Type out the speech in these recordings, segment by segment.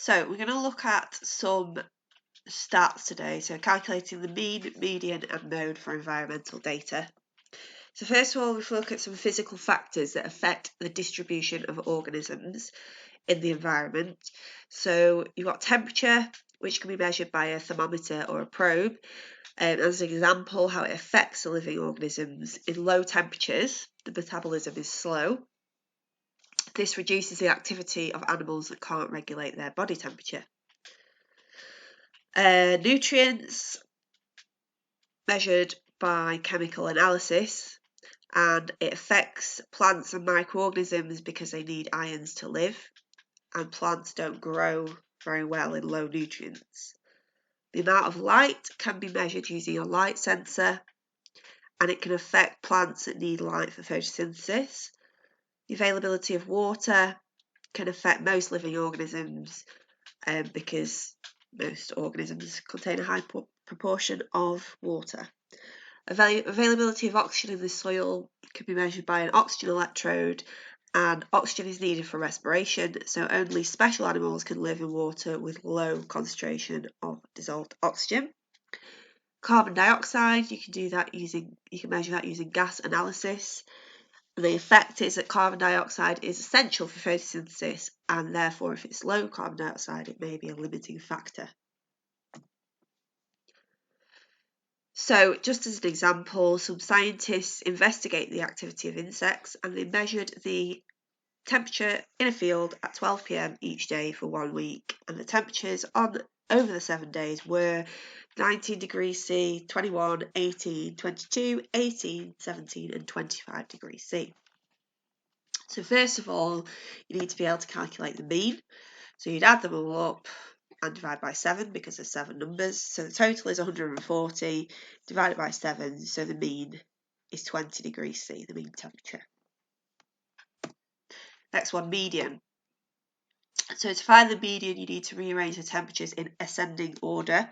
So we're going to look at some stats today, so calculating the mean, median and mode for environmental data. So first of all, we'll look at some physical factors that affect the distribution of organisms in the environment. So you've got temperature, which can be measured by a thermometer or a probe. As an example, how it affects the living organisms. In low temperatures, the metabolism is slow. This reduces the activity of animals that can't regulate their body temperature. Nutrients, measured by chemical analysis, and it affects plants and microorganisms because they need ions to live, and plants don't grow very well in low nutrients. The amount of light can be measured using a light sensor, and it can affect plants that need light for photosynthesis. The availability of water can affect most living organisms because most organisms contain a high proportion of water. Availability of oxygen in the soil can be measured by an oxygen electrode, and oxygen is needed for respiration, so only special animals can live in water with low concentration of dissolved oxygen. Carbon dioxide, you can measure that using gas analysis. The effect is that carbon dioxide is essential for photosynthesis, and therefore if it's low carbon dioxide, it may be a limiting factor. So just as an example, some scientists investigate the activity of insects, and they measured the temperature in a field at 12 p.m. each day for 1 week, and the temperatures over the 7 days were 19 degrees C, 21, 18, 22, 18, 17 and 25 degrees C. So first of all, you need to be able to calculate the mean. So you'd add them all up and divide by 7 because there's 7 numbers. So the total is 140 divided by 7, so the mean is 20 degrees C, the mean temperature. Next one, median. So to find the median, you need to rearrange the temperatures in ascending order,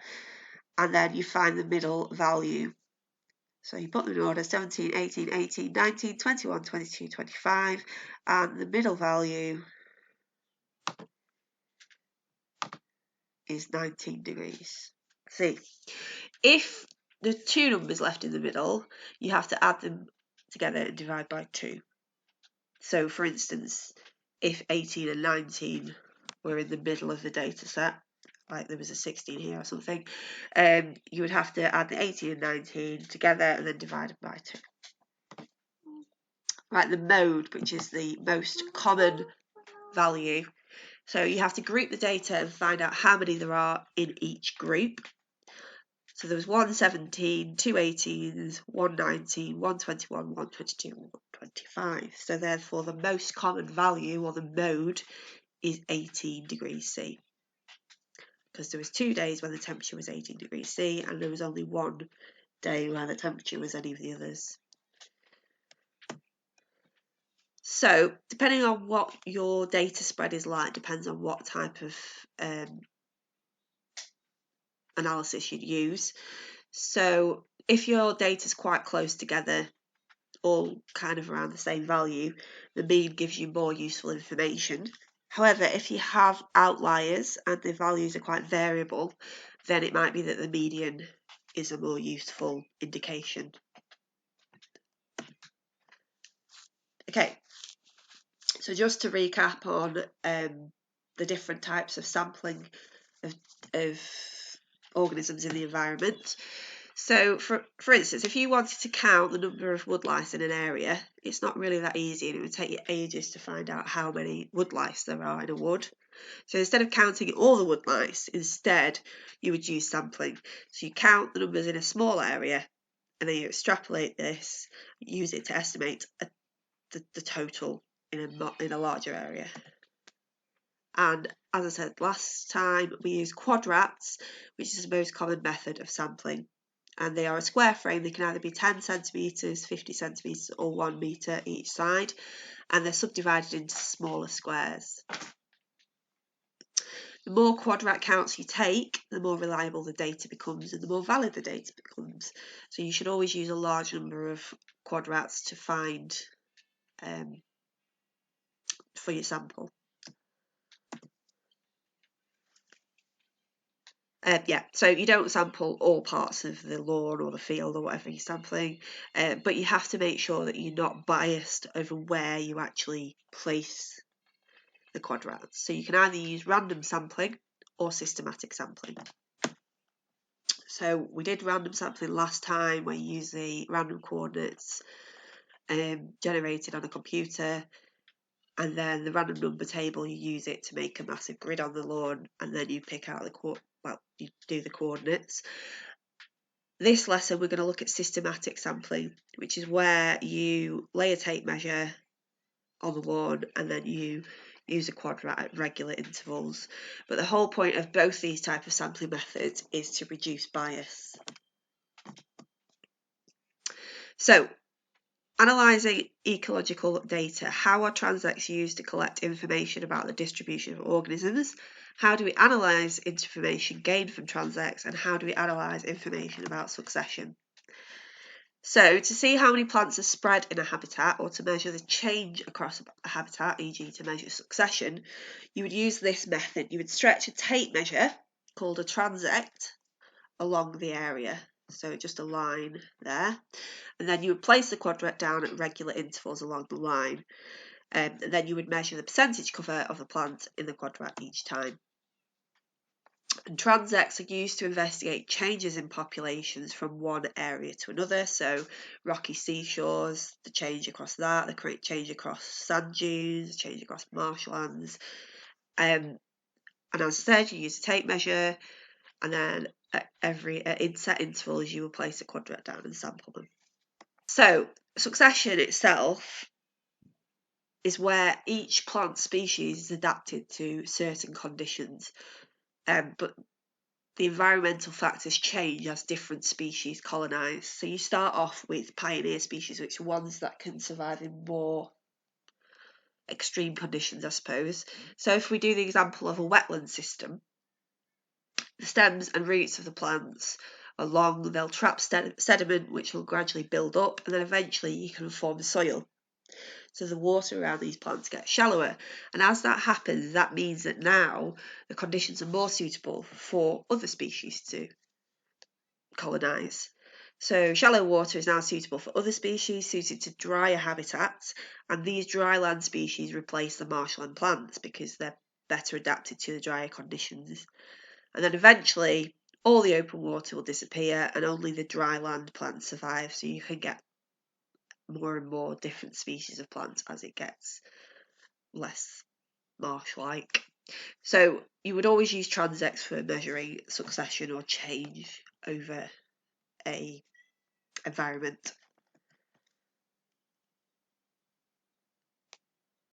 and then you find the middle value. So you put them in order 17, 18, 18, 19, 21, 22, 25, and the middle value is 19 degrees C. If the 2 numbers left in the middle, you have to add them together and divide by 2. So for instance, if 18 and 19 were in the middle of the data set, like there was a 16 here or something, you would have to add the 18 and 19 together and then divide them by 2. Right, the mode, which is the most common value. So you have to group the data and find out how many there are in each group. So there was 117, 2 18s, 119, 121, 122, and 125. So therefore the most common value, or the mode, is 18 degrees C. Because there was 2 days when the temperature was 18 degrees C, and there was only 1 day where the temperature was any of the others. So depending on what your data spread is like, depends on what type of analysis you'd use. So if your data is quite close together, all kind of around the same value, the mean gives you more useful information. However, if you have outliers and the values are quite variable, then it might be that the median is a more useful indication. Okay, so just to recap on the different types of sampling of organisms in the environment. So for instance, if you wanted to count the number of woodlice in an area, it's not really that easy, and it would take you ages to find out how many woodlice there are in a wood. So instead of counting all the woodlice, instead you would use sampling. So you count the numbers in a small area, and then you extrapolate this, use it to estimate the total in a larger area. And as I said last time, we use Quadrats, which is the most common method of sampling. And they are a square frame. They can either be 10 centimetres, 50 centimetres or 1 metre each side, and they're subdivided into smaller squares. The more quadrat counts you take, the more reliable the data becomes and the more valid the data becomes. So you should always use a large number of quadrats to find for your sample. Yeah, so you don't sample all parts of the lawn or the field or whatever you're sampling, but you have to make sure that you're not biased over where you actually place the quadrats. So you can either use random sampling or systematic sampling. So we did random sampling last time, where you use the random coordinates generated on a computer, and then the random number table, you use it to make a massive grid on the lawn, and then you pick out you do the coordinates. This lesson we're going to look at systematic sampling, which is where you lay a tape measure on the lawn and then you use a quadrat at regular intervals. But the whole point of both these types of sampling methods is to reduce bias. So, analysing ecological data. How are transects used to collect information about the distribution of organisms? How do we analyse information gained from transects, and how do we analyse information about succession? So, to see how many plants are spread in a habitat, or to measure the change across a habitat, e.g. to measure succession, you would use this method. You would stretch a tape measure, called a transect, along the area. So just a line there. And then you would place the quadrat down at regular intervals along the line. And then you would measure the percentage cover of the plant in the quadrat each time. And transects are used to investigate changes in populations from one area to another. So rocky seashores, the change across that, the change across sand dunes, the change across marshlands. And as I said, you use a tape measure, and then in set intervals you will place a quadrat down and sample them. So succession itself is where each plant species is adapted to certain conditions, but the environmental factors change as different species colonise. So you start off with pioneer species, which are ones that can survive in more extreme conditions, I suppose. So if we do the example of a wetland system, the stems and roots of the plants are long, they'll trap sediment which will gradually build up, and then eventually you can form soil. So the water around these plants gets shallower, and as that happens, that means that now the conditions are more suitable for other species to colonise. So shallow water is now suitable for other species suited to drier habitats, and these dry land species replace the marshland plants because they're better adapted to the drier conditions. And then eventually all the open water will disappear and only the dry land plants survive, so you can get more and more different species of plants as it gets less marsh-like. So you would always use transects for measuring succession or change over a environment.